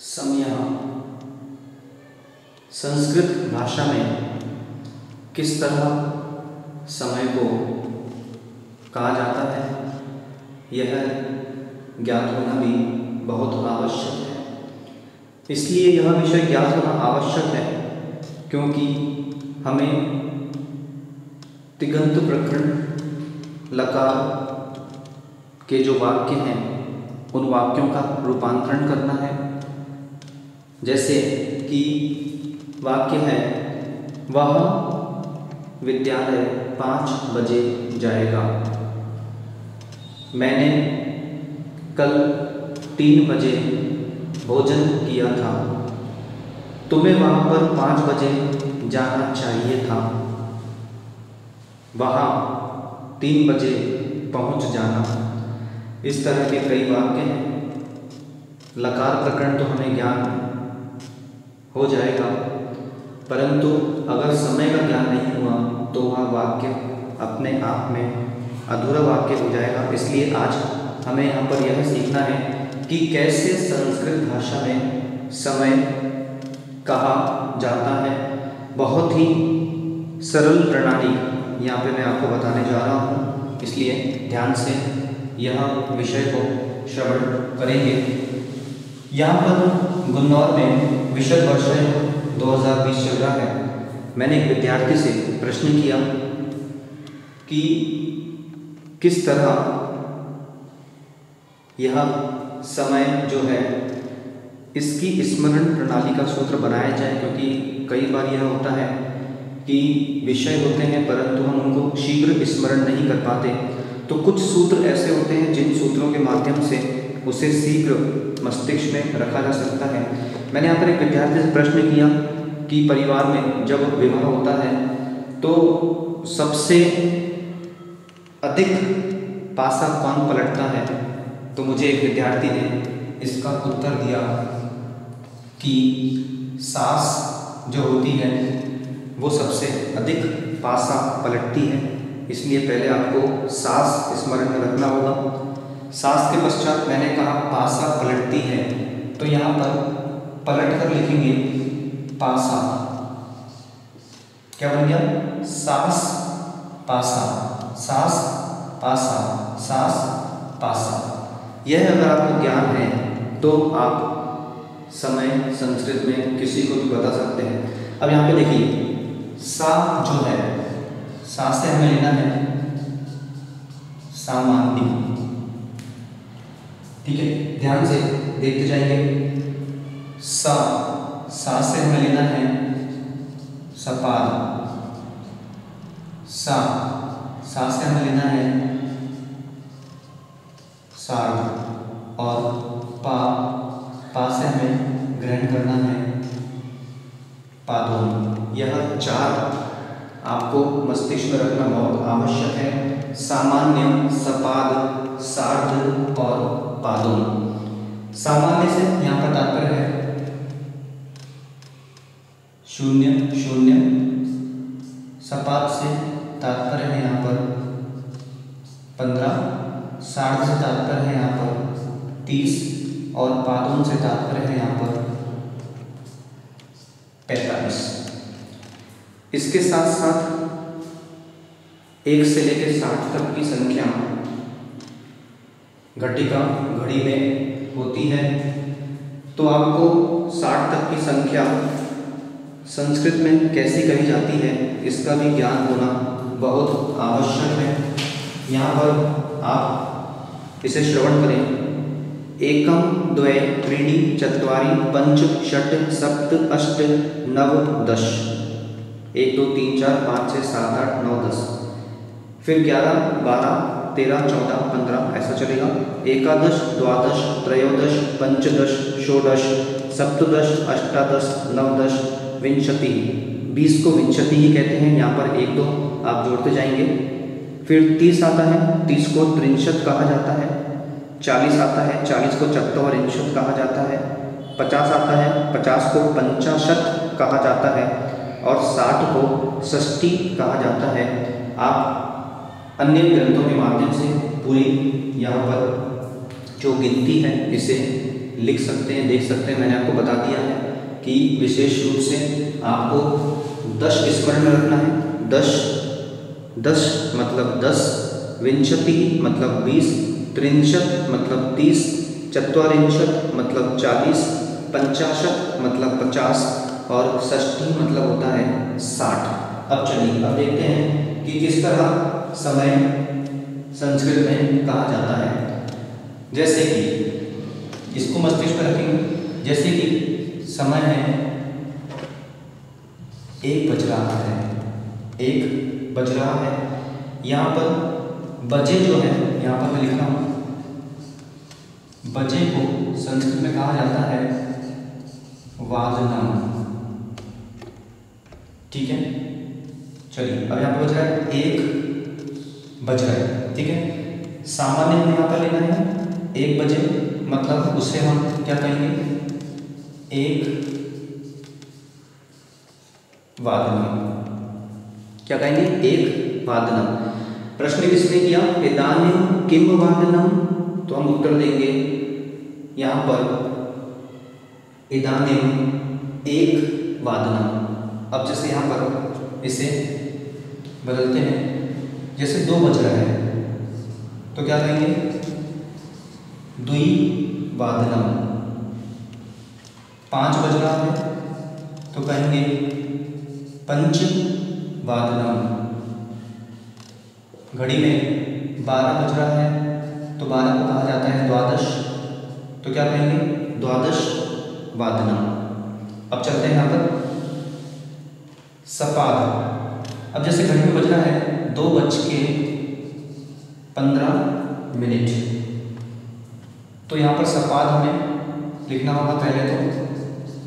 समयः संस्कृत भाषा में किस तरह समय को कहा जाता है, यह ज्ञात होना भी बहुत आवश्यक है। इसलिए यह विषय ज्ञात होना आवश्यक है क्योंकि हमें तिङन्त प्रकरण लकार के जो वाक्य हैं उन वाक्यों का रूपांतरण करना है। जैसे कि वाक्य है, वह विद्यालय 5 बजे जाएगा। मैंने कल 3 बजे भोजन किया था। तुम्हें वहाँ पर 5 बजे जाना चाहिए था। वहाँ 3 बजे पहुँच जाना। इस तरह के कई वाक्य हैं। लकार प्रकरण तो हमें ज्ञान हो जाएगा, परंतु अगर समय का ज्ञान नहीं हुआ तो वह वाक्य अपने आप में अधूरा वाक्य हो जाएगा। इसलिए आज हमें यहाँ पर यह सीखना है कि कैसे संस्कृत भाषा में समय कहा जाता है। बहुत ही सरल प्रणाली यहाँ पे मैं आपको बताने जा रहा हूँ, इसलिए ध्यान से यह विषय को श्रवण करेंगे। यहाँ पर गुन्नौर में विषय वर्ष 2020 चल रहा है। मैंने एक विद्यार्थी से प्रश्न किया कि किस तरह यह समय जो है इसकी स्मरण प्रणाली का सूत्र बनाया जाए, क्योंकि कई बार यह होता है कि विषय होते हैं परंतु हम उनको शीघ्र स्मरण नहीं कर पाते। तो कुछ सूत्र ऐसे होते हैं जिन सूत्रों के माध्यम से उसे शीघ्र मस्तिष्क में रखा जा सकता है। मैंने यहाँ पर एक विद्यार्थी से प्रश्न किया कि परिवार में जब विवाह होता है तो सबसे अधिक पासा कौन पलटता है। तो मुझे एक विद्यार्थी ने इसका उत्तर दिया कि सास जो होती है वो सबसे अधिक पासा पलटती है। इसलिए पहले आपको सास स्मरण में रखना होगा। सास के पश्चात मैंने कहा पासा पलटती है, तो यहाँ पर पलट कर लिखेंगे पासा। क्या बन गया? सास पासा, सास पासा, सास पासा। यह अगर आपको ज्ञान है तो आप समय संस्कृत में किसी को भी बता सकते हैं। अब यहाँ पे देखिए, सा जो है, सा से हमें लेना है सामान्य। ठीक है, ध्यान से देखते जाएंगे। सा से हमें लेना है सपाद। सा से हमें लेना है सार्ध। और पा से हमें ग्रहण करना है पादोन। यह 4 आपको मस्तिष्क में रखना बहुत आवश्यक है। सामान्य, सपाद, सार्ध और पादोन। सामान्य से यहाँ पर तात्पर्य है 0 0। सपाद से तात्पर्य है यहाँ पर 15। सार्ध से तात्पर्य है यहाँ पर 30 और पादोन से तात्पर्य है यहाँ पर 45। इसके साथ साथ 1 से लेकर 60 तक की संख्या घटिका घड़ी में होती है। तो आपको 60 तक की संख्या संस्कृत में कैसी कही जाती है इसका भी ज्ञान होना बहुत आवश्यक है। यहाँ पर आप इसे श्रवण करें। 1 2 3 4 5 6 7 8 9 10। 1 2 3 4 5 6 7 8 9 10। फिर 11 12 13 14 15 ऐसा चलेगा। एकादश, द्वादश, त्रयोदश, पंचदश, षोडश, सप्तदश, अष्टादश, नवदश, विंशति। 20 को विंशति ही कहते हैं। यहाँ पर 1 2 आप जोड़ते जाएंगे। फिर 30 आता है, 30 को त्रिंशत कहा जाता है। 40 आता है, 40 को चत्वारिंशत कहा जाता है। 50 आता है, 50 को पंचाशत कहा जाता है और 60 को षष्ठी कहा जाता है। आप अन्य ग्रंथों के माध्यम से पूरी यहाँ पर जो गिनती है इसे लिख सकते हैं, देख सकते हैं। मैंने आपको बता दिया है कि विशेष रूप से आपको 10 स्मरण में रखना है। 10 मतलब 10, विंशति मतलब 20, त्रिंशत् मतलब 30, चत्वारिंशत् मतलब 40, पंचाशत् मतलब 50 और षष्ठी मतलब होता है 60। अब चलिए अब देखते हैं कि किस तरह समय संस्कृत में कहा जाता है। जैसे कि इसको मस्तिष्क में रखेंगे। जैसे कि समय है 1 बज रहा है, 1 बज रहा है। यहाँ पर बजे जो है, यहाँ पर मैं लिख रहा हूँ, बजे को संस्कृत में कहा जाता है वादनम। ठीक है, चलिए अब यहाँ पर बज रहा है 1 बज रहा है। ठीक है, सामान्य हमें यहाँ पर लेना है 1 बजे, मतलब उसे हम क्या कहेंगे, 1 वादनम। क्या कहेंगे, 1 वादनम। प्रश्न किसने किया, इदानीं किम वादनम, तो हम उत्तर देंगे यहाँ पर इदानीं 1 वादनम। अब जैसे यहाँ पर इसे बदलते हैं, जैसे 2 बज रहा है तो क्या कहेंगे, द्विवादनम। 5 बज रहा है तो कहेंगे पंचवादनम। घड़ी में 12 बज रहा है तो 12 को कहा जाता है द्वादश, तो क्या कहेंगे, द्वादश वादनम। अब चलते हैं यहाँ पर सपाद। अब जैसे घड़ी में बज रहा है 2:15, तो यहाँ पर सपाद हमें लिखना होगा। पहले तो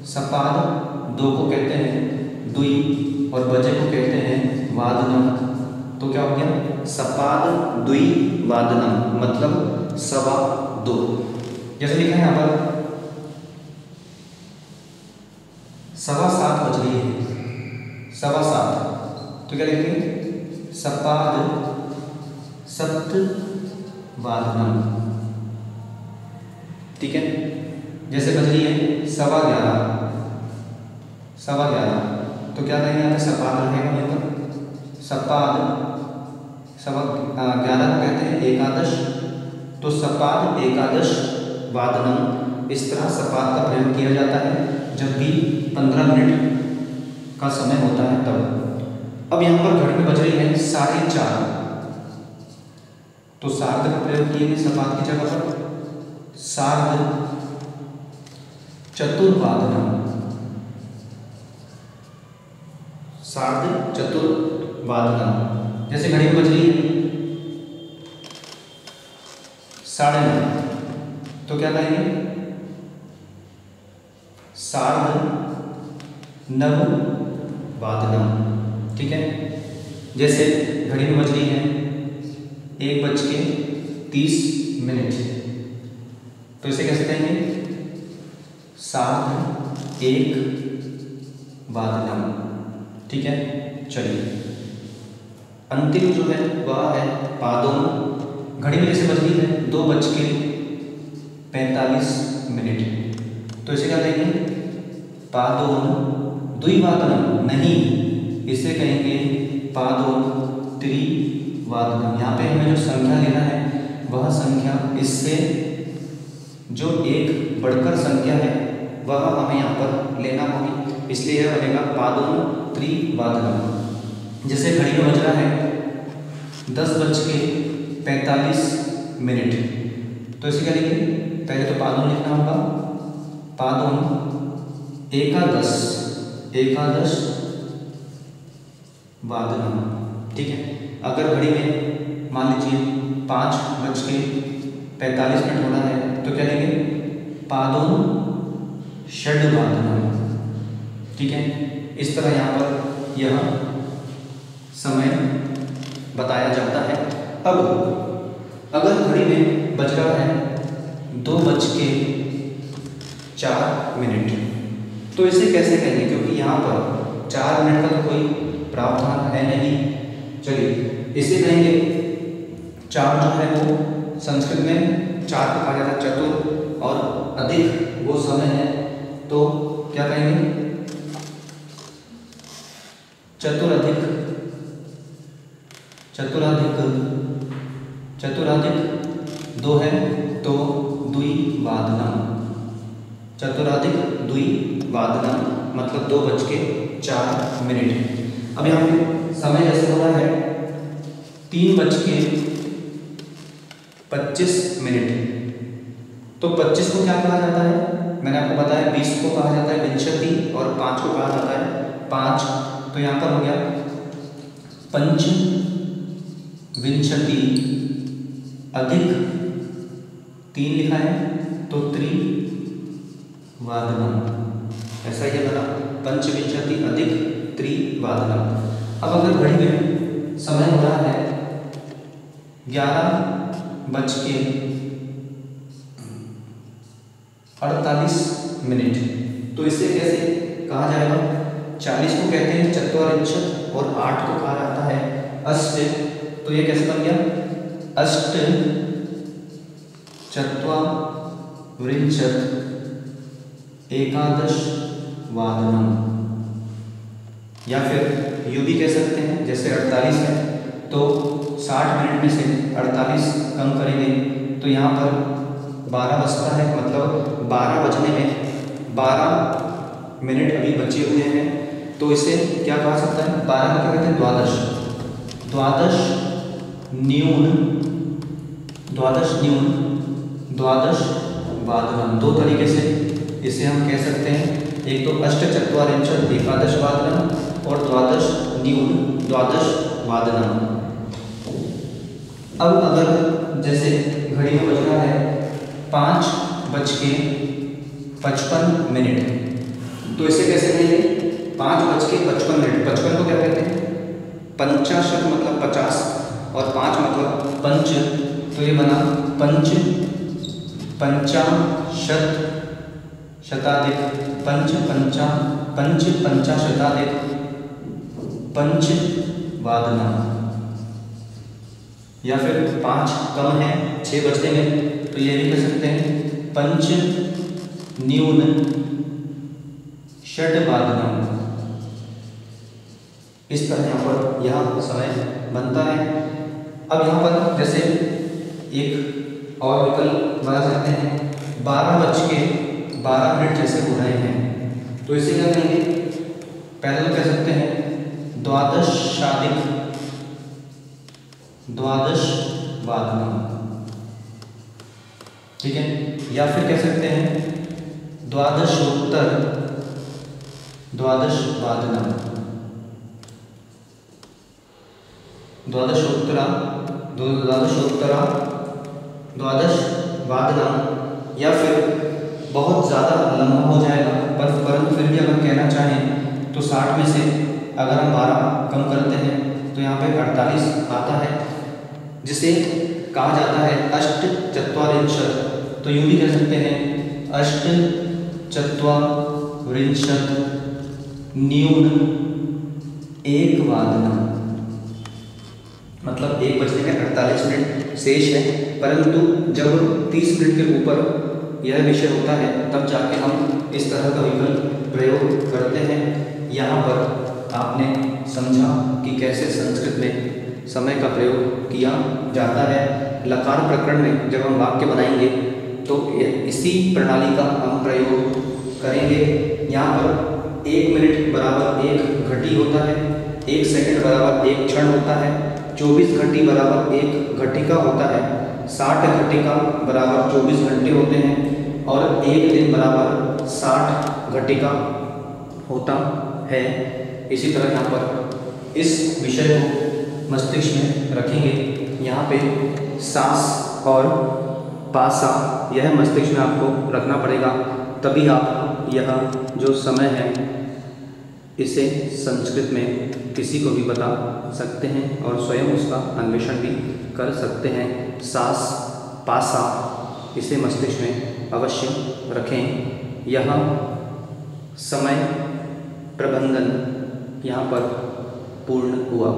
सपाद 2 को कहते हैं द्वि और बजे को कहते हैं वादनम, तो क्या हो गया, सपाद द्विवादनम मतलब 2:15। जैसे लिखा है यहाँ पर 7:15 बज रही है, 7:15, तो क्या लिखेंगे, सपाद सप्तवादनम। ठीक है, जैसे बज रही है 11:15, 11:15, तो क्या कहेंगे, यहाँ पे सपाद रहेगा। यहाँ पर सपाद 11 को कहते हैं एकादश, तो सपाद एकादश वादनम। इस तरह सपाद का प्रयोग किया जाता है जब भी 15 मिनट का समय होता है तब। अब यहाँ पर घड़ी में बज रही है 4:30, तो सार्ध का प्रयोग किए सपाद की जगह पर सार्ध चतुर्वादनम, सार्ध चतुर्वादनम। जैसे घड़ी में बज रही है 9:30, तो क्या कहेंगे, सार्ध नववादनम। ठीक है, जैसे घड़ी में बज रही है 1:30, तो इसे कैसे कहेंगे, सार्ध 1 वादनम। ठीक है, चलिए अंतिम जो है वह है पादोन। घड़ी में जैसे बज रही है 2:45, तो इसे क्या कहेंगे, पादोन द्विवादनम नहीं, इसे कहेंगे पादोन त्रिवादनम। यहाँ पे हमें जो संख्या लेना है वह संख्या इससे जो एक बढ़कर संख्या है वह हमें यहाँ पर लेना होगी, इसलिए यह बनेगा पादोन त्रिवादनम। जैसे घड़ी में बज रहा है 10:45, तो इसे क्या लिखेंगे, पहले तो पादोन लिखना होगा, पादोन एकादश वादनम। ठीक है, अगर घड़ी में मान लीजिए 5:45 होना है तो क्या लेंगे, पादोन षड्वादनम। ठीक है, इस तरह यहाँ पर यह समय बताया जाता है। अब अगर घड़ी में बज रहा है 2:04, तो इसे कैसे कहेंगे, क्योंकि यहाँ पर 4 मिनट का तो कोई प्रावधान है नहीं। चलिए इसे कहेंगे 4 जो है वो संस्कृत में 4 को कहा जाता है चतुर, और अधिक वो समय है तो क्या कहेंगे? चतुरधिक। चतुराधिक 2 है तो द्विवादनम। चतुराधिक द्विवादनम मतलब 2:04। अब यहाँ पे समय जैसे हो रहा है 3:25। तो 25 को क्या कहा जाता है? मैंने आपको बताया 20 को कहा जाता है विंशति और 5 को कहा जाता है 5। तो यहाँ पर हो गया पंचविंशति अधिक 3 लिखा है तो त्रिवादनम। ऐसा ही बना पंचविंशति अधिक त्रिवादनम। अब अगर घड़ी में समय हो रहा है 11:48 तो इसे कैसे कहा जाएगा? 40 को कहते हैं चत्वारिंशत् और 8 को कहा जाता है अष्ट। तो ये कैसे बन गया? अष्ट चत्वारिंशत् एकादश वादनम। या फिर यूं भी कह सकते हैं जैसे 48 है तो 60 मिनट में से 48 कम करेंगे तो यहाँ पर 12 बजता है, मतलब 12 बजने में 12 मिनट अभी बचे हुए हैं। तो इसे क्या कहा सकता है? 12 को क्या कहते हैं? द्वादश। द्वादश न्यून द्वादश वादनम। 2 तरीके से इसे हम कह सकते हैं। एक तो अष्ट चत्वारिंशत् एकादश वादनम और द्वादश न्यून द्वादश वादनम। अब अगर जैसे घड़ी में बज रहा है 5:55 तो इसे कैसे कहेंगे? 5:55। 55 को क्या कहते हैं? पंचाशत मतलब 50 और 5 मतलब पंच। तो ये बना पंचाशत शताधिक पंचाशताधिक पंचवादनम। या फिर 5 कम है 6 बजने में तो ये भी कह सकते हैं पंच न्यून षड्वादनम। इस तरह यहाँ पर यह समय बनता है। अब यहाँ पर जैसे एक और विकल्प बना सकते हैं 12:12 जैसे हो रहे हैं तो इसे क्या कहेंगे? पहले तो कह सकते हैं द्वादश वादनम, ठीक है। या फिर कह सकते हैं द्वादशोत्तर वादनम, द्वादश वादनम। या फिर बहुत ज़्यादा लंबा हो जाएगा परंतु फिर भी अगर कहना चाहें तो 60 में से अगर हम 12 कम करते हैं तो यहाँ पे 48 आता है जिसे कहा जाता है अष्ट चत्वारिंशत्। तो यूँ भी कह सकते हैं अष्ट चत्वारिंशत् न्यून एक वादनम। मतलब 1 बजने में 48 मिनट शेष है, परंतु जब 30 मिनट के ऊपर यह विषय होता है तब जाके हम इस तरह का विकल्प प्रयोग करते हैं। यहाँ पर आपने समझा कि कैसे संस्कृत में समय का प्रयोग किया जाता है। लकार प्रकरण में जब हम वाक्य बनाएंगे तो इसी प्रणाली का हम प्रयोग करेंगे। यहाँ पर 1 मिनट बराबर 1 घटी होता है, 1 सेकंड बराबर 1 क्षण होता है, 24 घंटी बराबर 1 घटिका होता है, 60 घटिका बराबर 24 घंटे होते हैं और 1 दिन बराबर 60 घटिका होता है। इसी तरह यहाँ पर इस विषय को मस्तिष्क में रखेंगे। यहाँ पे सांस और पासा यह मस्तिष्क में आपको रखना पड़ेगा, तभी आप यह जो समय है इसे संस्कृत में किसी को भी बता सकते हैं और स्वयं उसका अन्वेषण भी कर सकते हैं। सांस पासा इसे मस्तिष्क में अवश्य रखें। यह समय प्रबंधन यहाँ पर पूर्ण हुआ।